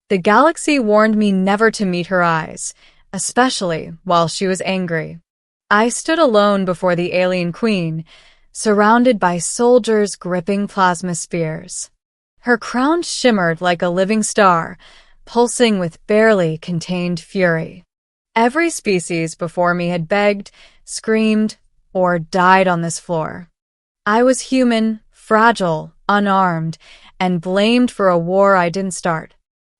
The galaxy warned me never to meet her eyes, especially while she was angry. I stood alone before the alien queen, surrounded by soldiers gripping plasma spears. Her crown shimmered like a living star, pulsing with barely contained fury. Every species before me had begged, screamed, or died on this floor. I was human, fragile, unarmed, and blamed for a war I didn't start.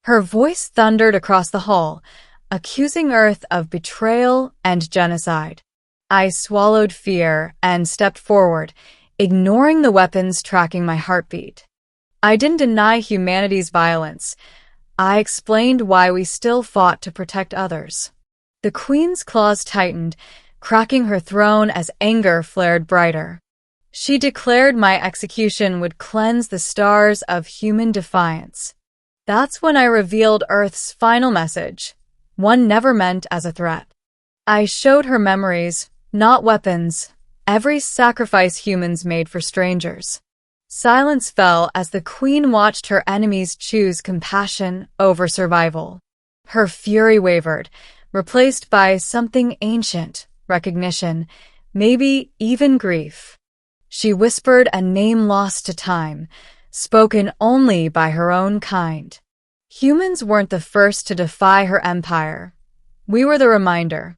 Her voice thundered across the hall, accusing Earth of betrayal and genocide. I swallowed fear and stepped forward, ignoring the weapons tracking my heartbeat. I didn't deny humanity's violence. I explained why we still fought to protect others. The queen's claws tightened, cracking her throne as anger flared brighter. She declared my execution would cleanse the stars of human defiance. That's when I revealed Earth's final message, one never meant as a threat. I showed her memories, not weapons, every sacrifice humans made for strangers. Silence fell as the queen watched her enemies choose compassion over survival. Her fury wavered, replaced by something ancient, recognition, maybe even grief. She whispered a name lost to time, spoken only by her own kind. Humans weren't the first to defy her empire. We were the reminder.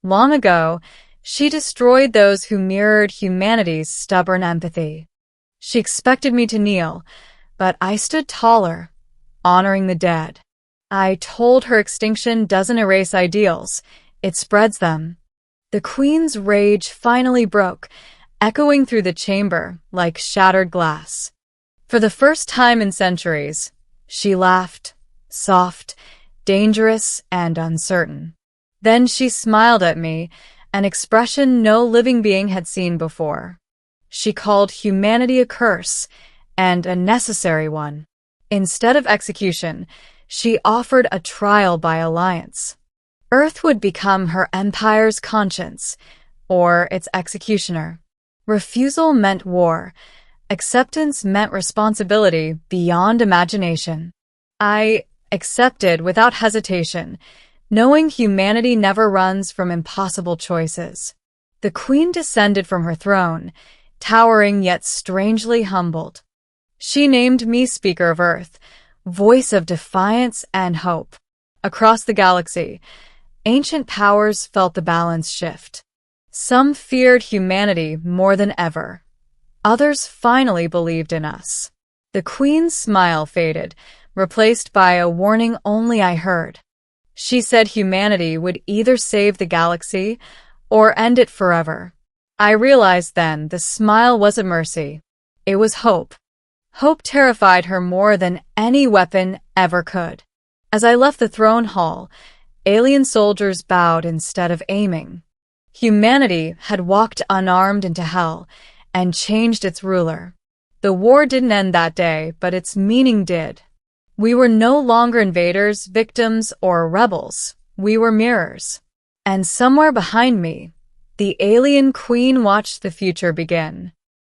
Long ago, she destroyed those who mirrored humanity's stubborn empathy. She expected me to kneel, but I stood taller, honoring the dead. I told her extinction doesn't erase ideals, it spreads them. The queen's rage finally broke, echoing through the chamber like shattered glass. For the first time in centuries, she laughed, soft, dangerous, and uncertain. Then she smiled at me, an expression no living being had seen before. She called humanity a curse, and a necessary one. Instead of execution, she offered a trial by alliance. Earth would become her empire's conscience, or its executioner. Refusal meant war. Acceptance meant responsibility beyond imagination. I accepted without hesitation, knowing humanity never runs from impossible choices. The queen descended from her throne, towering yet strangely humbled. She named me Speaker of Earth, voice of defiance and hope. Across the galaxy, ancient powers felt the balance shift. Some feared humanity more than ever. Others finally believed in us. The queen's smile faded, replaced by a warning only I heard. She said humanity would either save the galaxy or end it forever. I realized then the smile wasn't mercy. It was hope. Hope terrified her more than any weapon ever could. As I left the throne hall, alien soldiers bowed instead of aiming. Humanity had walked unarmed into hell and changed its ruler. The war didn't end that day, but its meaning did. We were no longer invaders, victims, or rebels. We were mirrors. And somewhere behind me, the alien queen watched the future begin.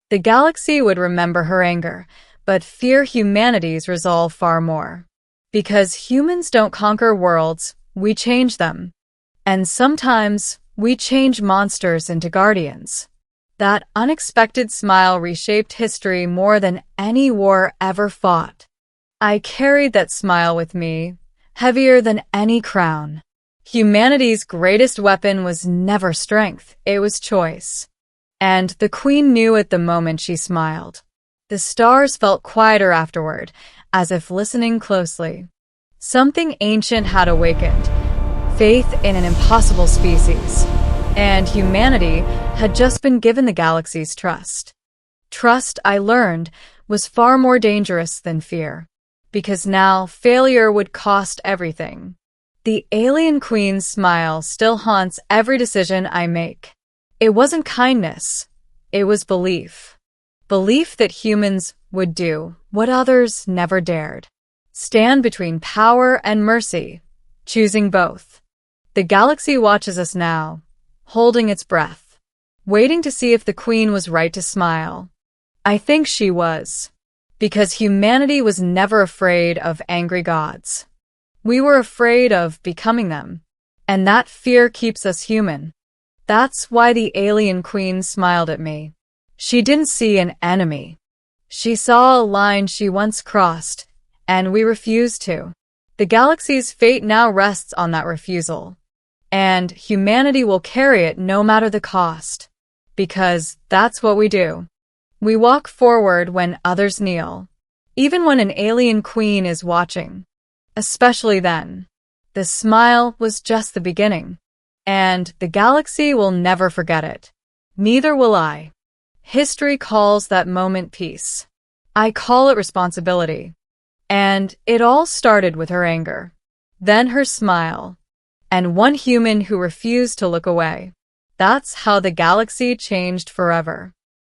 The galaxy would remember her anger, but fear humanity's resolve far more. Because humans don't conquer worlds, we change them. And sometimes, we change monsters into guardians. That unexpected smile reshaped history more than any war ever fought. I carried that smile with me, heavier than any crown. Humanity's greatest weapon was never strength, it was choice. And the queen knew it the moment she smiled. The stars felt quieter afterward, as if listening closely. Something ancient had awakened, faith in an impossible species. And humanity had just been given the galaxy's trust. Trust, I learned, was far more dangerous than fear. Because now failure would cost everything. The alien queen's smile still haunts every decision I make. It wasn't kindness. It was belief. Belief that humans would do what others never dared. Stand between power and mercy, choosing both. The galaxy watches us now, holding its breath, waiting to see if the queen was right to smile. I think she was, because humanity was never afraid of angry gods. We were afraid of becoming them. And that fear keeps us human. That's why the alien queen smiled at me. She didn't see an enemy. She saw a line she once crossed, and we refused to. The galaxy's fate now rests on that refusal. And humanity will carry it no matter the cost. Because that's what we do. We walk forward when others kneel. Even when an alien queen is watching. Especially then. The smile was just the beginning. And the galaxy will never forget it. Neither will I. History calls that moment peace. I call it responsibility. And it all started with her anger. Then her smile. And one human who refused to look away. That's how the galaxy changed forever.